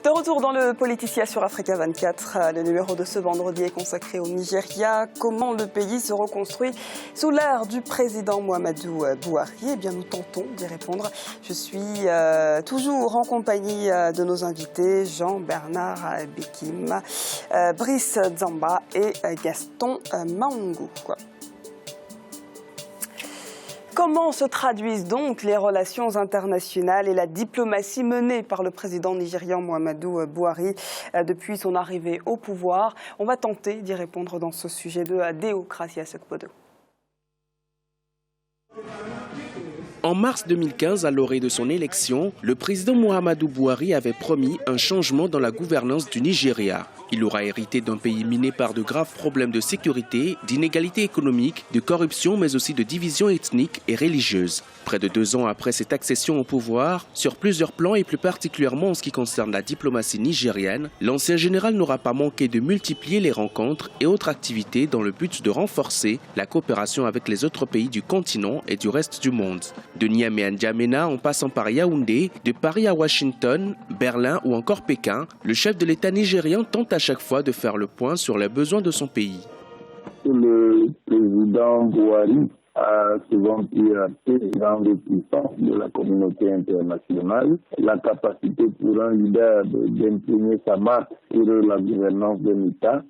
De retour dans le Politicien sur Africa 24, le numéro de ce vendredi est consacré au Nigeria. Comment le pays se reconstruit sous l'ère du président Muhammadu Buhari? Eh bien, nous tentons d'y répondre. Je suis toujours en compagnie de nos invités, Jean-Bernard Bekim, Brice Dzamba et Gaston Maungu. Comment se traduisent donc les relations internationales et la diplomatie menée par le président nigérian Muhammadu Buhari depuis son arrivée au pouvoir? On va tenter d'y répondre dans ce sujet de Déocratie à Sekpodo. En mars 2015, à l'orée de son élection, le président Muhammadu Buhari avait promis un changement dans la gouvernance du Nigeria. Il aura hérité d'un pays miné par de graves problèmes de sécurité, d'inégalité économique, de corruption, mais aussi de division ethnique et religieuse. Près de 2 ans après cette accession au pouvoir, sur plusieurs plans et plus particulièrement en ce qui concerne la diplomatie nigérienne, l'ancien général n'aura pas manqué de multiplier les rencontres et autres activités dans le but de renforcer la coopération avec les autres pays du continent et du reste du monde. De Niamey à N'Djamena en passant par Yaoundé, de Paris à Washington, Berlin ou encore Pékin, le chef de l'État nigérian tente à chaque fois de faire le point sur les besoins de son pays. Le président Buhari a souvent pu appeler dans les puissances de la communauté internationale la capacité pour un leader d'imprimer sa marque sur la gouvernance de l'État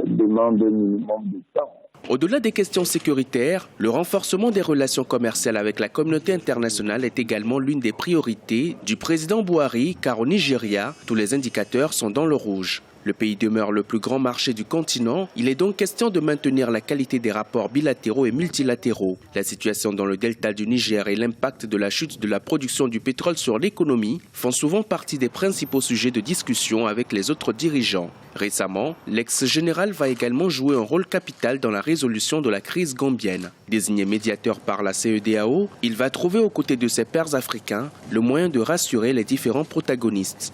demande un minimum de temps. Au-delà des questions sécuritaires, le renforcement des relations commerciales avec la communauté internationale est également l'une des priorités du président Buhari, car au Nigeria, tous les indicateurs sont dans le rouge. Le pays demeure le plus grand marché du continent. Il est donc question de maintenir la qualité des rapports bilatéraux et multilatéraux. La situation dans le delta du Niger et l'impact de la chute de la production du pétrole sur l'économie font souvent partie des principaux sujets de discussion avec les autres dirigeants. Récemment, l'ex-général va également jouer un rôle capital dans la résolution de la crise gambienne. Désigné médiateur par la CEDEAO, il va trouver aux côtés de ses pairs africains le moyen de rassurer les différents protagonistes.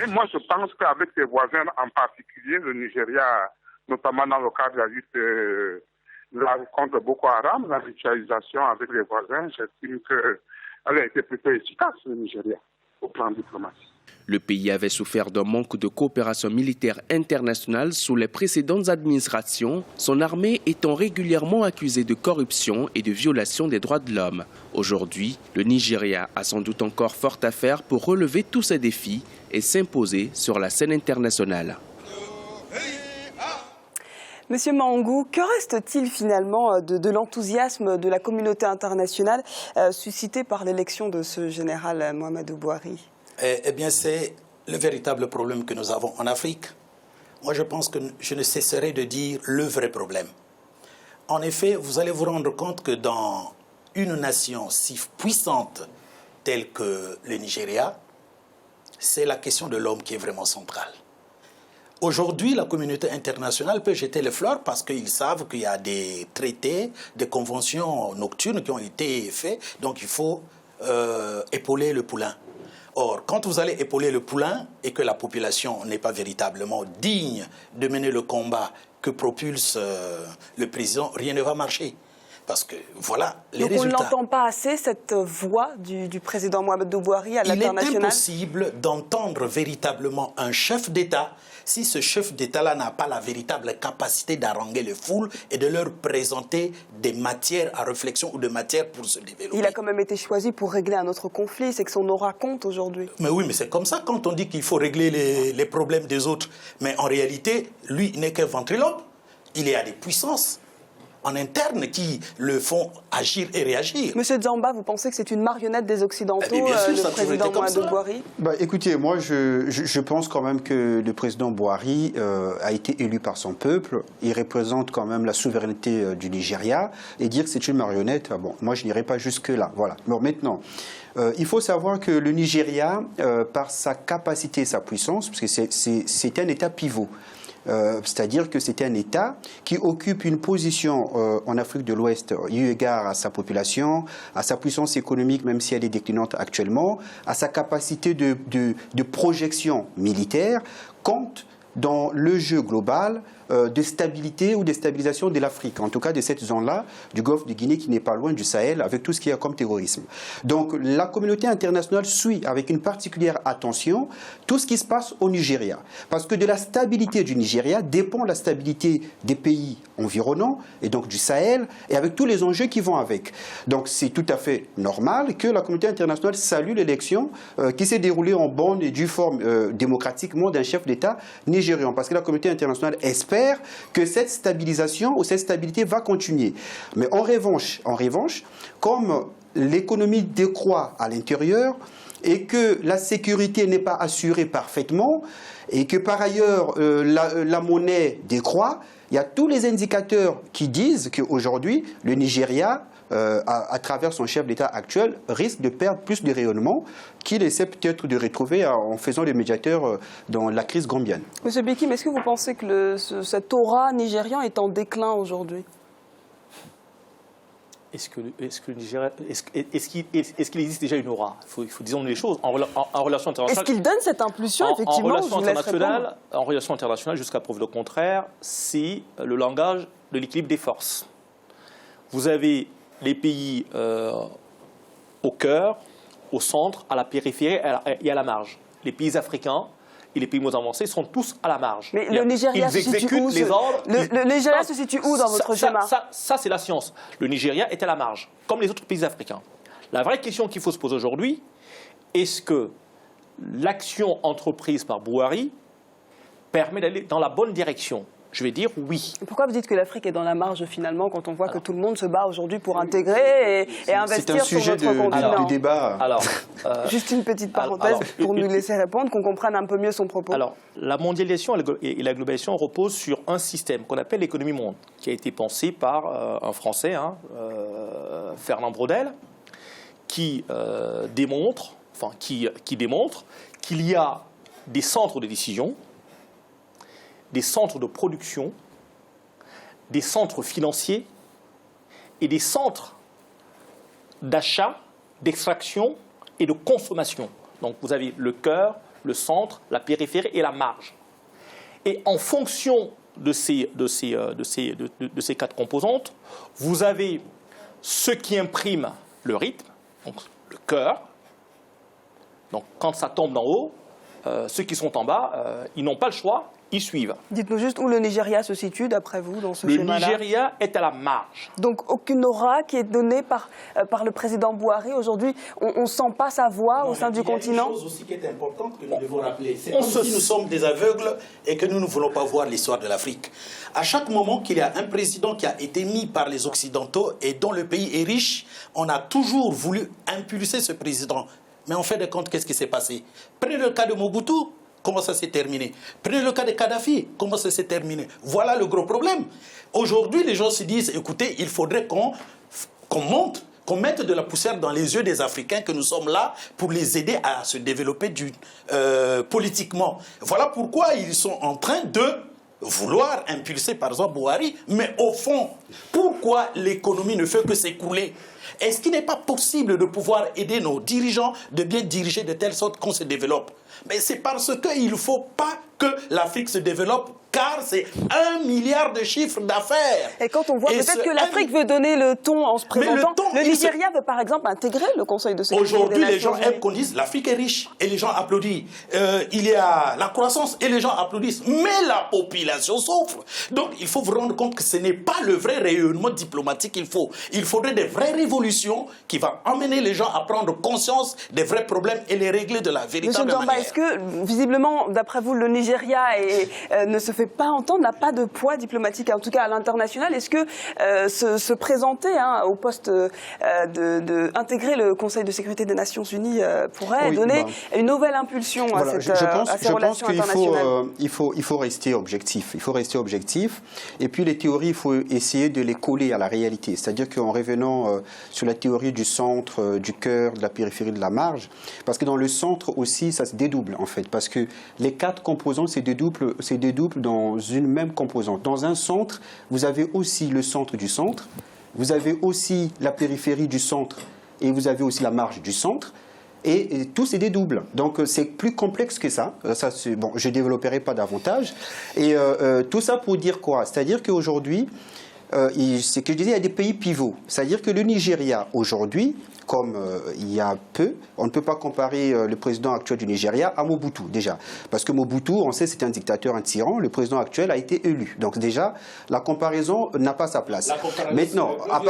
Et moi, je pense qu'avec ses voisins, en particulier le Nigeria, notamment dans le cadre de la lutte contre Boko Haram, la mutualisation avec les voisins, j'estime qu'elle a été plutôt efficace, le Nigeria, au plan diplomatique. Le pays avait souffert d'un manque de coopération militaire internationale sous les précédentes administrations, son armée étant régulièrement accusée de corruption et de violation des droits de l'homme. Aujourd'hui, le Nigeria a sans doute encore fort à faire pour relever tous ces défis et s'imposer sur la scène internationale. Monsieur Maungu, que reste-t-il finalement de l'enthousiasme de la communauté internationale suscité par l'élection de ce général Muhammadu Buhari? Eh bien, c'est le véritable problème que nous avons en Afrique. Moi, je pense que je ne cesserai de dire le vrai problème. En effet, vous allez vous rendre compte que dans une nation si puissante telle que le Nigeria, c'est la question de l'homme qui est vraiment centrale. Aujourd'hui, la communauté internationale peut jeter les fleurs parce qu'ils savent qu'il y a des traités, des conventions nocturnes qui ont été faits, donc il faut épauler le poulain. Or, quand vous allez épauler le poulain et que la population n'est pas véritablement digne de mener le combat que propulse le président, rien ne va marcher. Parce que voilà les résultats. Donc on ne l'entend pas assez, cette voix du président Muhammadu Buhari à l'international? Il est impossible d'entendre véritablement un chef d'État si ce chef d'État-là n'a pas la véritable capacité d'haranguer les foules et de leur présenter des matières à réflexion ou des matières pour se développer. Il a quand même été choisi pour régler un autre conflit, c'est que son aura compte aujourd'hui. Mais oui, mais c'est comme ça quand on dit qu'il faut régler les problèmes des autres. Mais en réalité, lui n'est qu'un ventriloque. Il y a des puissances en interne qui le font agir et réagir. Monsieur Dzamba, vous pensez que c'est une marionnette des Occidentaux, le président Muhammadu Buhari? Écoutez, moi je pense quand même que le président Buhari a été élu par son peuple. Il représente quand même la souveraineté du Nigeria. Et dire que c'est une marionnette, bon, moi je n'irai pas jusque-là. Voilà. Bon, maintenant, il faut savoir que le Nigeria, par sa capacité, sa puissance, parce que c'est un État pivot, c'est-à-dire que c'est un État qui occupe une position en Afrique de l'Ouest eu égard à sa population, à sa puissance économique, même si elle est déclinante actuellement, à sa capacité de projection militaire, compte dans le jeu global de stabilité ou de stabilisation de l'Afrique, en tout cas de cette zone-là, du golfe de Guinée qui n'est pas loin du Sahel, avec tout ce qu'il y a comme terrorisme. Donc la communauté internationale suit avec une particulière attention tout ce qui se passe au Nigeria. Parce que de la stabilité du Nigeria dépend la stabilité des pays environnants, et donc du Sahel, et avec tous les enjeux qui vont avec. Donc c'est tout à fait normal que la communauté internationale salue l'élection qui s'est déroulée en bonne et due forme démocratiquement d'un chef d'État nigérian. Parce que la communauté internationale espère que cette stabilisation ou cette stabilité va continuer. Mais en revanche, comme l'économie décroît à l'intérieur et que la sécurité n'est pas assurée parfaitement et que par ailleurs la monnaie décroît, il y a tous les indicateurs qui disent qu'aujourd'hui, le Nigeria, à travers son chef d'État actuel, risque de perdre plus de rayonnement qu'il essaie peut-être de retrouver en faisant le médiateur dans la crise gambienne. Monsieur Bekim, est-ce que vous pensez que cet aura nigérian est en déclin aujourd'hui ? Est-ce qu'il existe déjà une aura ? Il faut disons les choses. En relation internationale. Est-ce qu'il donne cette impulsion, effectivement, en relation internationale, jusqu'à preuve du contraire, c'est le langage de l'équilibre des forces. Vous avez les pays au cœur, au centre, à la périphérie et à la marge. Les pays africains et les pays moins avancés sont tous à la marge. Mais le Nigeria se situe où ? Le Nigeria se situe où dans votre schéma ? Ça, c'est la science. Le Nigeria est à la marge, comme les autres pays africains. La vraie question qu'il faut se poser aujourd'hui, est-ce que l'action entreprise par Buhari permet d'aller dans la bonne direction ? Je vais dire oui. Pourquoi vous dites que l'Afrique est dans la marge finalement quand on voit que tout le monde se bat aujourd'hui pour intégrer et investir sur notre continent ? C'est un sujet de débat. Juste une petite parenthèse pour nous laisser répondre, qu'on comprenne un peu mieux son propos. Alors, la mondialisation et la globalisation reposent sur un système qu'on appelle l'économie monde, qui a été pensé par un Français, Fernand Braudel, qui démontre qu'il y a des centres de décision, des centres de production, des centres financiers et des centres d'achat, d'extraction et de consommation. Donc vous avez le cœur, le centre, la périphérie et la marge. Et en fonction de ces quatre composantes, vous avez ceux qui impriment le rythme, donc le cœur. Donc quand ça tombe d'en haut, ceux qui sont en bas, ils n'ont pas le choix. Ils suivent. Dites-nous juste où le Nigeria se situe, d'après vous, dans ce schéma-là. Le Nigeria est à la marge. Donc, aucune aura qui est donnée par le président Buhari. Aujourd'hui, on ne sent pas sa voix au sein du continent. Il y a une chose aussi qui est importante que nous devons rappeler. C'est comme si nous sommes des aveugles et que nous ne voulons pas voir l'histoire de l'Afrique. À chaque moment qu'il y a un président qui a été mis par les Occidentaux et dont le pays est riche, on a toujours voulu impulser ce président. Mais en fin de compte, qu'est-ce qui s'est passé? Prenez le cas de Mobutu. Comment ça s'est terminé? Prenez le cas de Kadhafi, comment ça s'est terminé? Voilà le gros problème. Aujourd'hui, les gens se disent, écoutez, il faudrait qu'on mette de la poussière dans les yeux des Africains, que nous sommes là pour les aider à se développer politiquement. Voilà pourquoi ils sont en train de vouloir impulser, par exemple, Buhari. Mais au fond, pourquoi l'économie ne fait que s'écouler? Est-ce qu'il n'est pas possible de pouvoir aider nos dirigeants de bien diriger de telle sorte qu'on se développe? Mais c'est parce qu'il ne faut pas que l'Afrique se développe, car c'est 1 milliard de chiffre d'affaires. Et quand on voit peut-être que l'Afrique veut donner le ton en se présentant, le Nigeria veut par exemple intégrer le Conseil de sécurité des Nations Unies. Aujourd'hui, les gens aiment qu'on dise l'Afrique est riche et les gens applaudissent. Il y a la croissance et les gens applaudissent. Mais la population souffre. Donc il faut vous rendre compte que ce n'est pas le vrai rayonnement diplomatique qu'il faut. Il faudrait des vraies révolutions qui vont emmener les gens à prendre conscience des vrais problèmes et les régler de la véritable manière. Est-ce que, visiblement, d'après vous, le Nigeria ne se fait pas entendre, n'a pas de poids diplomatique, en tout cas à l'international? Est-ce que se présenter au poste d'intégrer le Conseil de sécurité des Nations Unies pourrait donner une nouvelle impulsion à ces relations internationales? Il faut rester objectif. Il faut rester objectif. Et puis les théories, il faut essayer de les coller à la réalité. C'est-à-dire qu'en revenant sur la théorie du centre, du cœur, de la périphérie, de la marge, parce que dans le centre aussi, ça se dédouble en fait, parce que les 4 composants se dédoublent dans une même composante. Dans un centre, vous avez aussi le centre du centre, vous avez aussi la périphérie du centre et vous avez aussi la marge du centre. et tout se dédouble. Donc c'est plus complexe que ça. Bon, je ne développerai pas davantage. Et tout ça pour dire quoi? C'est-à-dire qu'aujourd'hui, c'est que je disais, il y a des pays pivots. C'est-à-dire que le Nigeria, aujourd'hui, comme il y a peu, on ne peut pas comparer le président actuel du Nigeria à Mobutu, déjà. Parce que Mobutu, on sait, c'est un dictateur, un tyran. Le président actuel a été élu. Donc déjà, la comparaison n'a pas sa place. Maintenant, à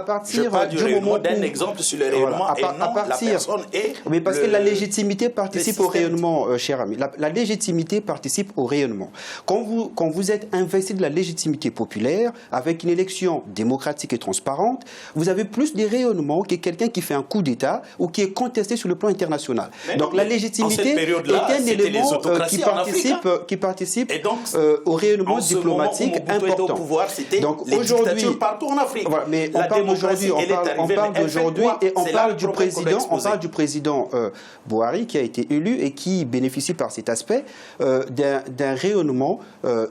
partir du moment où... d'un exemple sur le rayonnement et non la personne et... Mais parce que la légitimité participe au rayonnement, cher ami. La légitimité participe au rayonnement. Quand vous êtes investi de la légitimité populaire, avec une élection démocratique et transparente, vous avez plus de rayonnement que quelqu'un qui fait un coup d'État ou qui est contesté sur le plan international. Donc la légitimité est un élément qui participe au rayonnement diplomatique important. Donc aujourd'hui, partout en Afrique. Voilà, mais on parle d'aujourd'hui et on parle du président Buhari qui a été élu et qui bénéficie par cet aspect d'un rayonnement.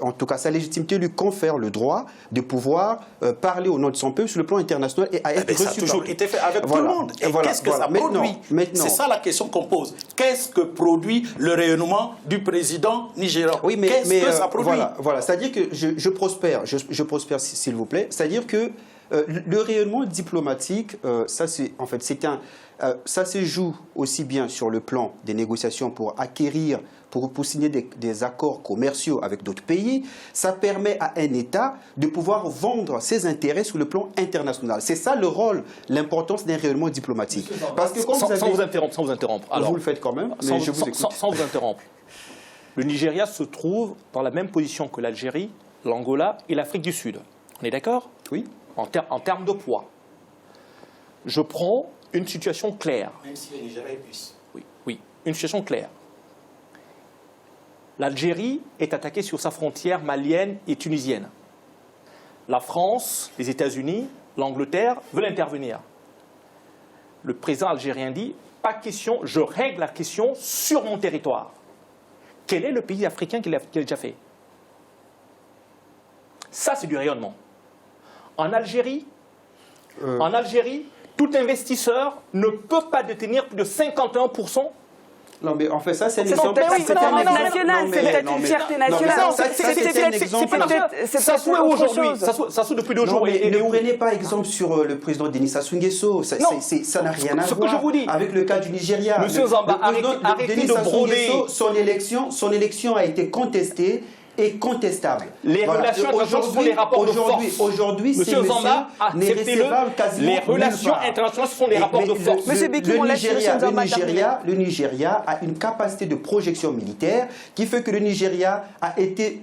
En tout cas, sa légitimité lui confère le droit de pouvoir parler au nom de son peuple sur le plan international et à être reçu. Ça a toujours été fait avec tout le monde. Et qu'est-ce que ça produit? C'est ça la question qu'on pose. Qu'est-ce que produit le rayonnement du président nigérian? Oui, mais qu'est-ce que ça produit? Voilà. C'est-à-dire que je prospère, s'il vous plaît. C'est-à-dire que le rayonnement diplomatique, ça se joue aussi bien sur le plan des négociations pour signer des accords commerciaux avec d'autres pays. Ça permet à un État de pouvoir vendre ses intérêts sur le plan international. C'est ça le rôle, l'importance d'un rayonnement diplomatique. Parce que sans vous interrompre. Alors, vous le faites quand même, mais je vous écoute. Sans vous interrompre. Le Nigeria se trouve dans la même position que l'Algérie, l'Angola et l'Afrique du Sud. On est d'accord? Oui. En termes de poids. Je prends une situation claire. Même si le Nigeria est plus. Oui, une situation claire. L'Algérie est attaquée sur sa frontière malienne et tunisienne. La France, les États-Unis, l'Angleterre veulent intervenir. Le président algérien dit « Pas question, je règle la question sur mon territoire ». Quel est le pays africain qui l'a déjà fait? Ça, c'est du rayonnement. En Algérie, tout investisseur ne peut pas détenir plus de 51%. Non, mais en fait, ça, c'est un exemple. C'est peut-être une fierté nationale. C'est un exemple. Ça se fait aujourd'hui. Ça se fait depuis 2 jours. Ne prenez pas exemple sur le président Denis Sassou Nguesso. Ça n'a rien à voir avec le cas du Nigeria. Monsieur Zamba, arrêtez de broder. Son élection a été contestée et contestable. Les relations internationales sont des rapports de force. Aujourd'hui, Monsieur Zamba, n'est recevable quasiment les relations internationales sont des rapports de force. Le Nigeria a une capacité de projection militaire qui fait que le Nigeria a été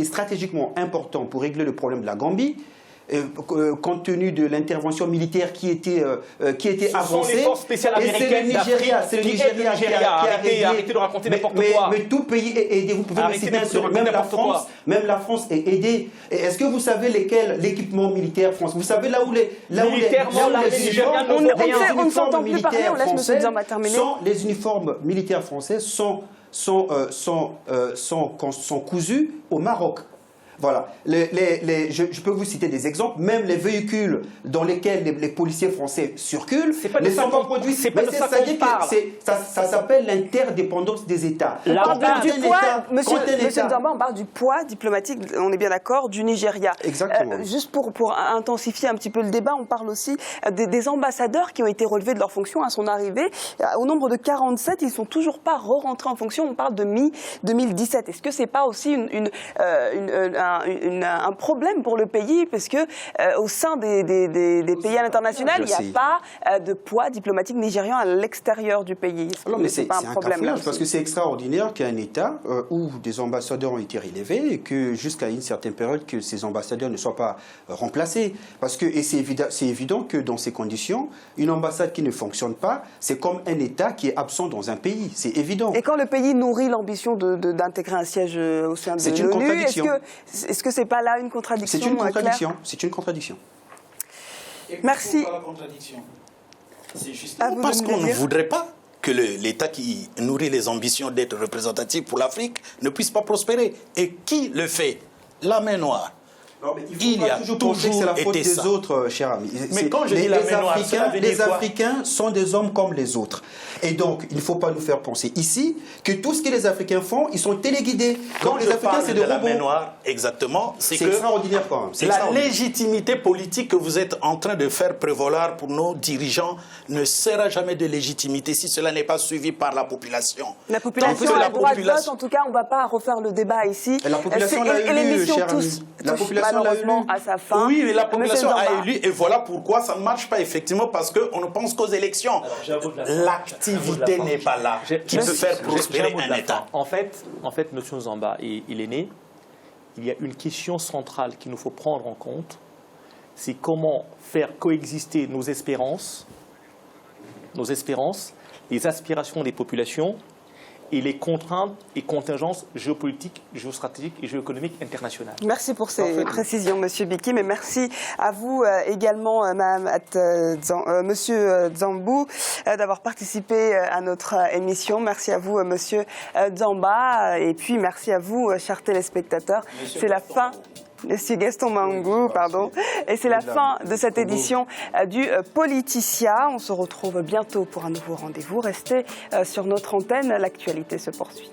stratégiquement important pour régler le problème de la Gambie. Compte tenu de l'intervention militaire qui était avancée. Ce sont les forces spéciales américaines d'Afrique qui aident le Nigeria. Arrêtez de raconter n'importe quoi. Mais tout pays est aidé. Vous pouvez me citer même la France est aidée. Est-ce que vous savez l'équipement militaire français? Vous savez là où les uniformes militaires français sont cousus au Maroc. Voilà. Je peux vous citer des exemples. Même les véhicules dans lesquels les policiers français circulent ne sont pas produits. C'est pas de ça qu'on parle. Ça s'appelle l'interdépendance des États. On parle du poids, monsieur Nzamba, on parle du poids diplomatique, on est bien d'accord, du Nigeria. Exactement. Juste pour intensifier un petit peu le débat, on parle aussi des ambassadeurs qui ont été relevés de leur fonction à son arrivée. Au nombre de 47, ils ne sont toujours pas re-rentrés en fonction. On parle de mi-2017. Est-ce que ce n'est pas aussi un problème pour le pays, parce que au sein des pays à l'international, il n'y a pas de poids diplomatique nigérian à l'extérieur du pays. Non, mais c'est un problème parce que c'est extraordinaire qu'un État où des ambassadeurs ont été relevés et que jusqu'à une certaine période que ces ambassadeurs ne soient pas remplacés. Parce que c'est évident que dans ces conditions, une ambassade qui ne fonctionne pas, c'est comme un État qui est absent dans un pays. C'est évident. Et quand le pays nourrit l'ambition d'intégrer un siège au sein de l'ONU, est-ce que c'est pas là une contradiction? C'est une contradiction. C'est une contradiction. Merci. C'est justement parce qu'on ne voudrait pas que l'État qui nourrit les ambitions d'être représentatif pour l'Afrique ne puisse pas prospérer. Et qui le fait? La main noire. Il y a toujours penser que c'est la faute des autres, cher ami. Mais quand je dis la main noire, les Africains sont des hommes comme les autres. Et donc, il ne faut pas nous faire penser ici que tout ce que les Africains font, ils sont téléguidés. Quand les Africains, c'est des robots. La main noire, exactement, c'est que extraordinaire quand même. La légitimité politique que vous êtes en train de faire prévaloir pour nos dirigeants ne sera jamais de légitimité si cela n'est pas suivi par la population. La population a le droit de vote, en tout cas, on ne va pas refaire le débat ici. Et la population l'a élu, cher ami. La population l'a élu. À sa fin. Oui, mais la population a élu et voilà pourquoi ça ne marche pas effectivement parce qu'on ne pense qu'aux élections. L'activité n'est pas là qui peut faire prospérer un État. En fait, M. Nzamba, il est né. Il y a une question centrale qu'il nous faut prendre en compte. C'est comment faire coexister nos espérances, les aspirations des populations et les contraintes et contingences géopolitiques, géostratégiques et géoéconomiques internationales. Merci pour ces précisions, Monsieur Biki, mais merci à vous également, Monsieur Zambou, d'avoir participé à notre émission. Merci à vous, Monsieur Zamba, et puis merci à vous, chers téléspectateurs. C'est la fin. Monsieur Gaston Mangou, pardon. Et c'est la fin de cette édition du Politicia. On se retrouve bientôt pour un nouveau rendez-vous. Restez sur notre antenne, l'actualité se poursuit.